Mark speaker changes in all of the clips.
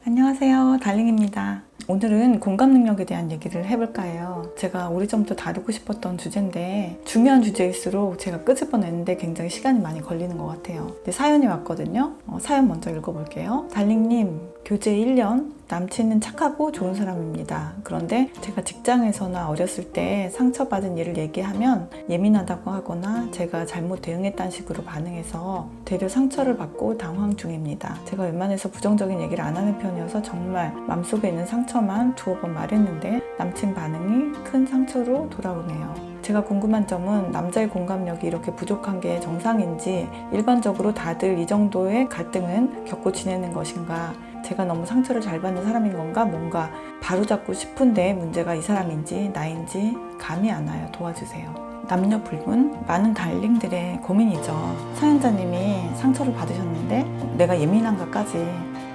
Speaker 1: 안녕하세요, 달링입니다. 오늘은 공감 능력에 대한 얘기를 해볼까 해요. 제가 오래전부터 다루고 싶었던 주제인데 중요한 주제일수록 제가 끄집어내는데 굉장히 시간이 많이 걸리는 것 같아요. 근데 사연이 왔거든요. 사연 먼저 읽어볼게요. 달링님, 교제 1년, 남친은 착하고 좋은 사람입니다. 그런데 제가 직장에서나 어렸을 때 상처받은 일을 얘기하면 예민하다고 하거나 제가 잘못 대응했다는 식으로 반응해서 되려 상처를 받고 당황 중입니다. 제가 웬만해서 부정적인 얘기를 안 하는 편이어서 정말 맘속에 있는 상처만 두어 번 말했는데 남친 반응이 큰 상처로 돌아오네요. 제가 궁금한 점은 남자의 공감력이 이렇게 부족한 게 정상인지, 일반적으로 다들 이 정도의 갈등은 겪고 지내는 것인가, 제가 너무 상처를 잘 받는 사람인 건가, 뭔가 바로잡고 싶은데 문제가 이 사람인지 나인지 감이 안 와요. 도와주세요. 남녀 불문, 많은 달링들의 고민이죠. 사연자님이 상처를 받으셨는데 내가 예민한가까지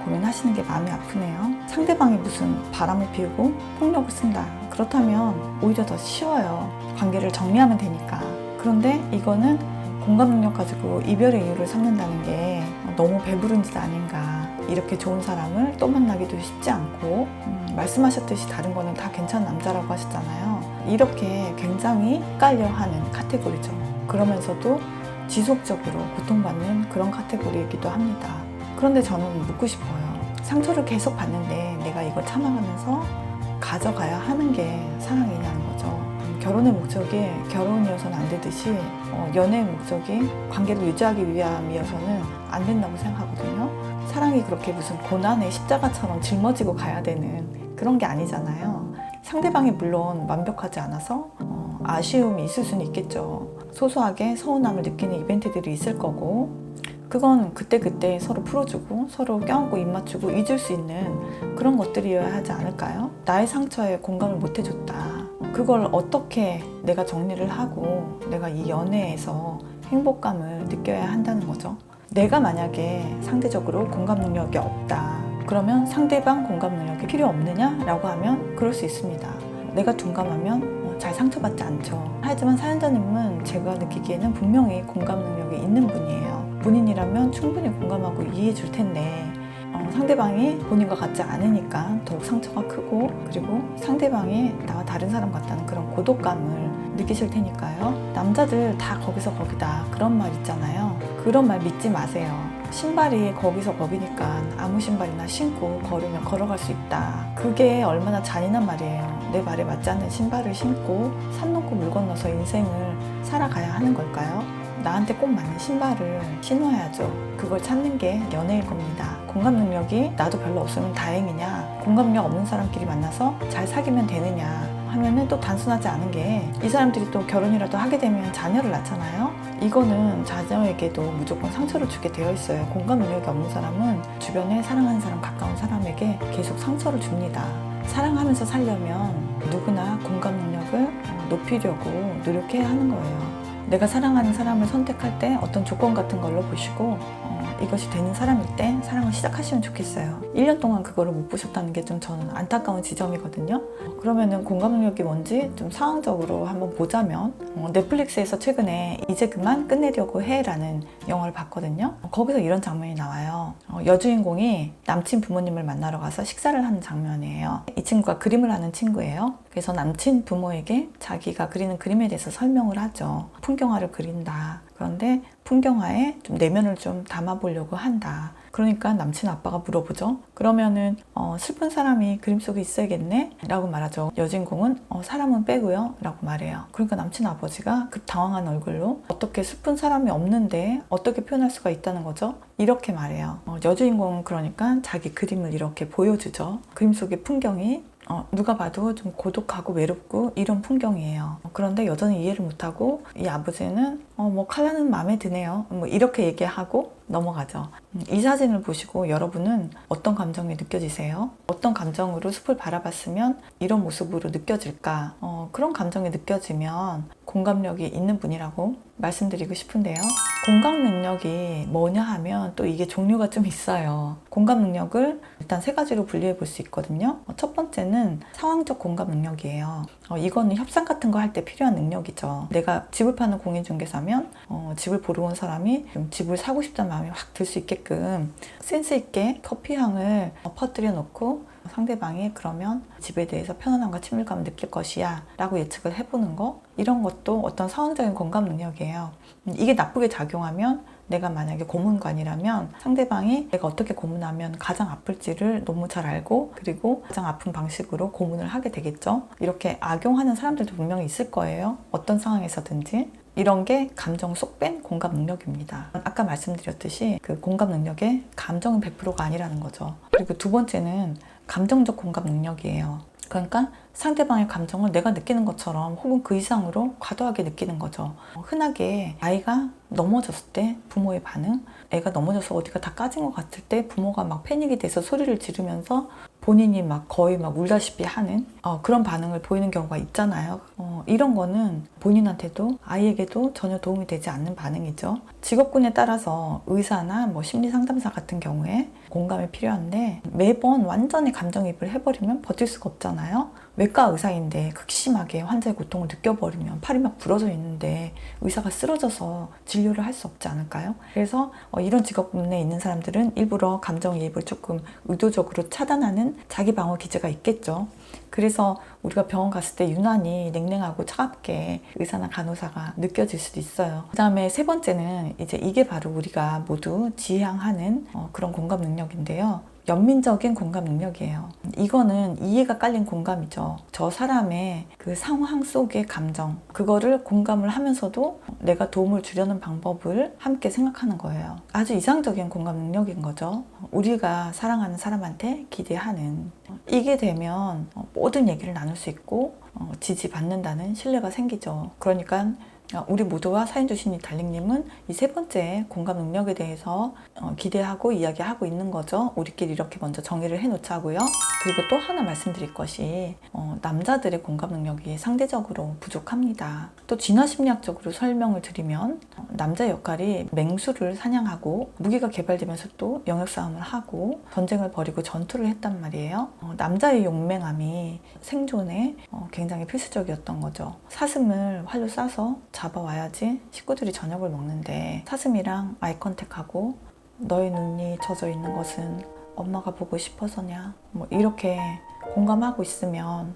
Speaker 1: 고민하시는 게 마음이 아프네요. 상대방이 무슨 바람을 피우고 폭력을 쓴다, 그렇다면 오히려 더 쉬워요. 관계를 정리하면 되니까. 그런데 이거는 공감 능력 가지고 이별의 이유를 삼는다는 게 너무 배부른 짓 아닌가. 이렇게 좋은 사람을 또 만나기도 쉽지 않고, 말씀하셨듯이 다른 거는 다 괜찮은 남자라고 하셨잖아요. 이렇게 굉장히 헷갈려하는 카테고리죠. 그러면서도 지속적으로 고통받는 그런 카테고리이기도 합니다. 그런데 저는 묻고 싶어요. 상처를 계속 받는데 내가 이걸 참아가면서 가져가야 하는 게 사랑이냐는 거죠. 결혼의 목적이 결혼이어서는 안 되듯이 연애의 목적이 관계를 유지하기 위함이어서는 안 된다고 생각하거든요. 사랑이 그렇게 무슨 고난의 십자가처럼 짊어지고 가야 되는 그런 게 아니잖아요. 상대방이 물론 완벽하지 않아서 아쉬움이 있을 수는 있겠죠. 소소하게 서운함을 느끼는 이벤트들이 있을 거고, 그건 그때그때 서로 풀어주고 서로 껴안고 입 맞추고 잊을 수 있는 그런 것들이어야 하지 않을까요? 나의 상처에 공감을 못 해줬다, 그걸 어떻게 내가 정리를 하고 내가 이 연애에서 행복감을 느껴야 한다는 거죠. 내가 만약에 상대적으로 공감 능력이 없다, 그러면 상대방 공감 능력이 필요 없느냐라고 하면 그럴 수 있습니다. 내가 둔감하면 잘 상처받지 않죠. 하지만 사연자님은 제가 느끼기에는 분명히 공감 능력이 있는 분이에요. 본인이라면 충분히 공감하고 이해해 줄 텐데 상대방이 본인과 같지 않으니까 더욱 상처가 크고, 그리고 상대방이 나와 다른 사람 같다는 그런 고독감을 느끼실 테니까요. 남자들 다 거기서 거기다, 그런 말 있잖아요. 그런 말 믿지 마세요. 신발이 거기서 거기니까 아무 신발이나 신고 걸으면 걸어갈 수 있다, 그게 얼마나 잔인한 말이에요. 내 발에 맞지 않는 신발을 신고 산 넘고 물 건너서 인생을 살아가야 하는 걸까요? 나한테 꼭 맞는 신발을 신어야죠. 그걸 찾는 게 연애일 겁니다. 공감 능력이 나도 별로 없으면 다행이냐, 공감 능력 없는 사람끼리 만나서 잘 사귀면 되느냐 하면은 또 단순하지 않은 게, 이 사람들이 또 결혼이라도 하게 되면 자녀를 낳잖아요. 이거는 자녀에게도 무조건 상처를 주게 되어 있어요. 공감 능력이 없는 사람은 주변에 사랑하는 사람, 가까운 사람에게 계속 상처를 줍니다. 사랑하면서 살려면 누구나 공감 능력을 높이려고 노력해야 하는 거예요. 내가 사랑하는 사람을 선택할 때 어떤 조건 같은 걸로 보시고 이것이 되는 사람일 때 사랑을 시작하시면 좋겠어요. 1년 동안 그거를 못 보셨다는 게 좀 저는 안타까운 지점이거든요. 그러면은 공감 능력이 뭔지 좀 상황적으로 한번 보자면, 넷플릭스에서 최근에 이제 그만 끝내려고 해라는 영화를 봤거든요. 거기서 이런 장면이 나와요. 여주인공이 남친 부모님을 만나러 가서 식사를 하는 장면이에요. 이 친구가 그림을 하는 친구예요. 그래서 남친 부모에게 자기가 그리는 그림에 대해서 설명을 하죠. 풍경화를 그린다. 그런데 풍경화에 좀 내면을 좀 담아보려고 한다. 그러니까 남친 아빠가 물어보죠. 그러면은 슬픈 사람이 그림 속에 있어야겠네? 라고 말하죠. 여주인공은 사람은 빼고요 라고 말해요. 그러니까 남친 아버지가 급 당황한 얼굴로 어떻게 슬픈 사람이 없는데 어떻게 표현할 수가 있다는 거죠? 이렇게 말해요. 여주인공은 그러니까 자기 그림을 이렇게 보여주죠. 그림 속의 풍경이 누가 봐도 좀 고독하고 외롭고 이런 풍경이에요. 그런데 여전히 이해를 못하고 이 아버지는 뭐 컬러는 마음에 드네요, 뭐 이렇게 얘기하고 넘어가죠. 이 사진을 보시고 여러분은 어떤 감정이 느껴지세요? 어떤 감정으로 숲을 바라봤으면 이런 모습으로 느껴질까? 그런 감정이 느껴지면 공감력이 있는 분이라고 말씀드리고 싶은데요. 공감 능력이 뭐냐 하면 또 이게 종류가 좀 있어요. 공감 능력을 일단 세 가지로 분류해 볼 수 있거든요. 첫 번째는 상황적 공감 능력이에요. 이거는 협상 같은 거 할 때 필요한 능력이죠. 내가 집을 파는 공인중개사면 집을 보러 온 사람이 좀 집을 사고 싶다는 마음이 확 들 수 있게끔 센스 있게 커피 향을 퍼뜨려 놓고 상대방이 그러면 집에 대해서 편안함과 친밀감을 느낄 것이야 라고 예측을 해보는 거, 이런 것도 어떤 상황적인 공감 능력이에요. 이게 나쁘게 작용하면 내가 만약에 고문관이라면 상대방이 내가 어떻게 고문하면 가장 아플지를 너무 잘 알고, 그리고 가장 아픈 방식으로 고문을 하게 되겠죠. 이렇게 악용하는 사람들도 분명히 있을 거예요. 어떤 상황에서든지. 이런 게 감정 쏙 뺀 공감 능력입니다. 아까 말씀드렸듯이 그 공감 능력의 감정은 100%가 아니라는 거죠. 그리고 두 번째는 감정적 공감 능력이에요. 그러니까 상대방의 감정을 내가 느끼는 것처럼 혹은 그 이상으로 과도하게 느끼는 거죠. 흔하게 아이가 넘어졌을 때 부모의 반응, 애가 넘어져서 어디가 다 까진 것 같을 때 부모가 막 패닉이 돼서 소리를 지르면서 본인이 막 거의 막 울다시피 하는 그런 반응을 보이는 경우가 있잖아요. 이런 거는 본인한테도 아이에게도 전혀 도움이 되지 않는 반응이죠. 직업군에 따라서 의사나 뭐 심리상담사 같은 경우에 공감이 필요한데 매번 완전히 감정이입을 해버리면 버틸 수가 없잖아요. 외과 의사인데 극심하게 환자의 고통을 느껴버리면 팔이 막 부러져 있는데 의사가 쓰러져서 진료를 할 수 없지 않을까요? 그래서 이런 직업군에 있는 사람들은 일부러 감정이입을 조금 의도적으로 차단하는 자기 방어 기제가 있겠죠. 그래서 우리가 병원 갔을 때 유난히 냉랭하고 차갑게 의사나 간호사가 느껴질 수도 있어요. 그 다음에 세 번째는 이제 이게 바로 우리가 모두 지향하는 그런 공감 능력인데요. 연민적인 공감 능력이에요. 이거는 이해가 깔린 공감이죠. 저 사람의 그 상황 속의 감정, 그거를 공감을 하면서도 내가 도움을 주려는 방법을 함께 생각하는 거예요. 아주 이상적인 공감 능력인 거죠. 우리가 사랑하는 사람한테 기대하는, 이게 되면 모든 얘기를 나눌 수 있고 지지받는다는 신뢰가 생기죠. 그러니까 우리 모두와 사연 주신 이 달링님은 이 세 번째 공감 능력에 대해서 기대하고 이야기하고 있는 거죠. 우리끼리 이렇게 먼저 정의를 해놓자고요. 그리고 또 하나 말씀드릴 것이 남자들의 공감 능력이 상대적으로 부족합니다. 또 진화심리학적으로 설명을 드리면 남자의 역할이 맹수를 사냥하고 무기가 개발되면서 또 영역싸움을 하고 전쟁을 벌이고 전투를 했단 말이에요. 남자의 용맹함이 생존에 굉장히 필수적이었던 거죠. 사슴을 활로 쏴서 잡아와야지 식구들이 저녁을 먹는데 사슴이랑 아이 컨택하고 너의 눈이 젖어 있는 것은 엄마가 보고 싶어서냐, 뭐 이렇게 공감하고 있으면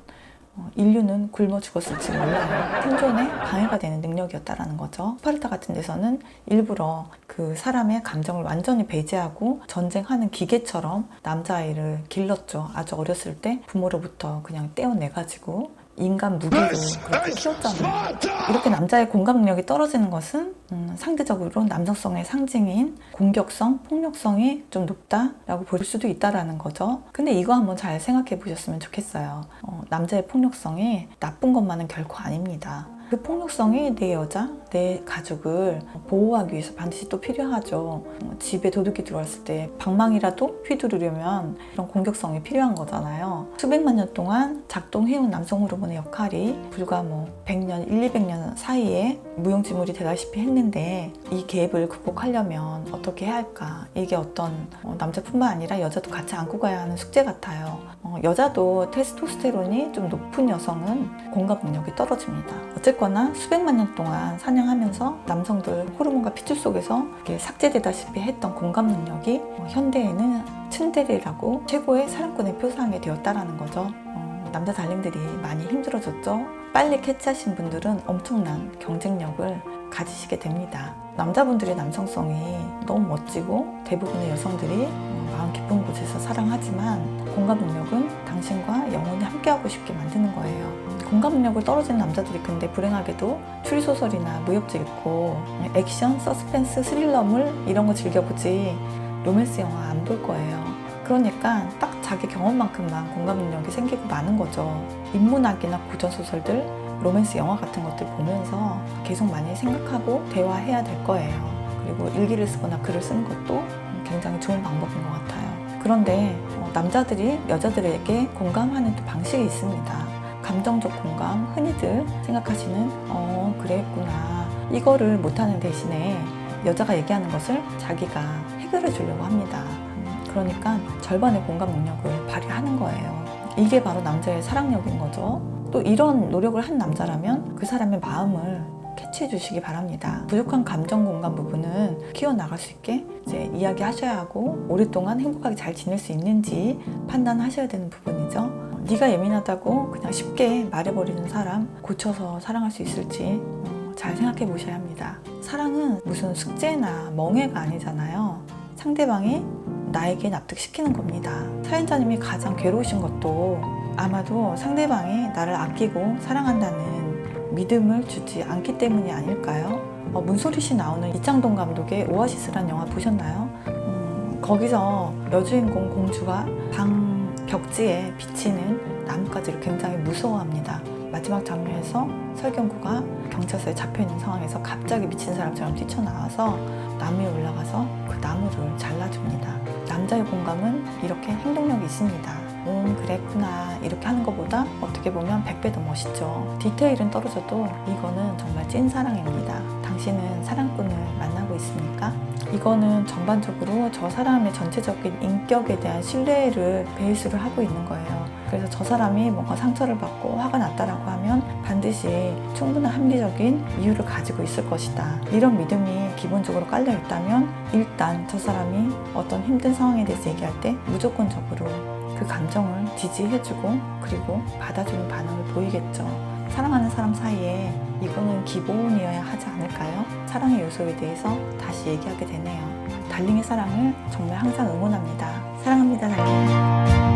Speaker 1: 인류는 굶어 죽었을지 몰라요. 생존에 방해가 되는 능력이었다라는 거죠. 스파르타 같은 데서는 일부러 그 사람의 감정을 완전히 배제하고 전쟁하는 기계처럼 남자아이를 길렀죠. 아주 어렸을 때 부모로부터 그냥 떼어내가지고 인간 무기로 그렇게 키웠잖아요. 이렇게 남자의 공감 능력이 떨어지는 것은 상대적으로 남성성의 상징인 공격성, 폭력성이 좀 높다라고 볼 수도 있다라는 거죠. 근데 이거 한번 잘 생각해 보셨으면 좋겠어요. 남자의 폭력성이 나쁜 것만은 결코 아닙니다. 그 폭력성이 내 여자, 내 가족을 보호하기 위해서 반드시 또 필요하죠. 집에 도둑이 들어왔을 때 방망이라도 휘두르려면 그런 공격성이 필요한 거잖아요. 수백만 년 동안 작동해온 남성 호르몬의 역할이 불과 100년, 200년 사이에 무용지물이 되다시피 했는데 이 갭을 극복하려면 어떻게 해야 할까? 이게 어떤 남자뿐만 아니라 여자도 같이 안고 가야 하는 숙제 같아요. 여자도 테스토스테론이 좀 높은 여성은 공감 능력이 떨어집니다. 어쨌거나 수백만 년 동안 사냥하면서 남성들 호르몬과 핏줄 속에서 삭제되다시피 했던 공감 능력이 현대에는 츤데레라고 최고의 사랑꾼의 표상이 되었다라는 거죠. 남자 달링들이 많이 힘들어졌죠. 빨리 캐치하신 분들은 엄청난 경쟁력을 가지시게 됩니다. 남자분들의 남성성이 너무 멋지고 대부분의 여성들이 마음 깊은 곳에서 사랑하지만 공감 능력은 당신과 영원히 함께하고 싶게 만드는 거예요. 공감 능력을 떨어지는 남자들이 근데 불행하게도 추리소설이나 무협지 읽고 액션, 서스펜스, 스릴러물 이런 거 즐겨보지 로맨스 영화 안 볼 거예요. 그러니까 딱 자기 경험만큼만 공감 능력이 생기고 마는 거죠. 인문학이나 고전소설들, 로맨스 영화 같은 것들 보면서 계속 많이 생각하고 대화해야 될 거예요. 그리고 일기를 쓰거나 글을 쓰는 것도 굉장히 좋은 방법인 것 같아요. 그런데 남자들이 여자들에게 공감하는 또 방식이 있습니다. 감정적 공감, 흔히들 생각하시는 그랬구나, 이거를 못하는 대신에 여자가 얘기하는 것을 자기가 해결해 주려고 합니다. 그러니까 절반의 공감 능력을 발휘하는 거예요. 이게 바로 남자의 사랑력인 거죠. 또 이런 노력을 한 남자라면 그 사람의 마음을 캐치해 주시기 바랍니다. 부족한 감정 공감 부분은 키워나갈 수 있게 이제 이야기하셔야 하고 오랫동안 행복하게 잘 지낼 수 있는지 판단하셔야 되는 부분이죠. 네가 예민하다고 그냥 쉽게 말해버리는 사람 고쳐서 사랑할 수 있을지 잘 생각해 보셔야 합니다. 사랑은 무슨 숙제나 멍해가 아니잖아요. 상대방이 나에게 납득시키는 겁니다. 사연자님이 가장 괴로우신 것도 아마도 상대방이 나를 아끼고 사랑한다는 믿음을 주지 않기 때문이 아닐까요? 문소리 씨 나오는 이창동 감독의 오아시스란 영화 보셨나요? 거기서 여주인공 공주가 방 벽지에 비치는 나뭇가지를 굉장히 무서워합니다. 마지막 장면에서 설경구가 경찰서에 잡혀있는 상황에서 갑자기 미친 사람처럼 뛰쳐나와서 나무에 올라가서 그 나무를 잘라줍니다. 남자의 공감은 이렇게 행동력이 있습니다. 그랬구나 이렇게 하는 것보다 어떻게 보면 100배 더 멋있죠. 디테일은 떨어져도 이거는 정말 찐사랑입니다. 당신은 사랑꾼을 만나고 있습니까? 이거는 전반적으로 저 사람의 전체적인 인격에 대한 신뢰를 베이스를 하고 있는 거예요. 그래서 저 사람이 뭔가 상처를 받고 화가 났다라고 하면 반드시 충분한 합리적인 이유를 가지고 있을 것이다. 이런 믿음이 기본적으로 깔려 있다면 일단 저 사람이 어떤 힘든 상황에 대해서 얘기할 때 무조건적으로 그 감정을 지지해주고 그리고 받아주는 반응을 보이겠죠. 사랑하는 사람 사이에 이거는 기본이어야 하지 않을까요? 사랑의 요소에 대해서 다시 얘기하게 되네요. 달링의 사랑을 정말 항상 응원합니다. 사랑합니다, 달링.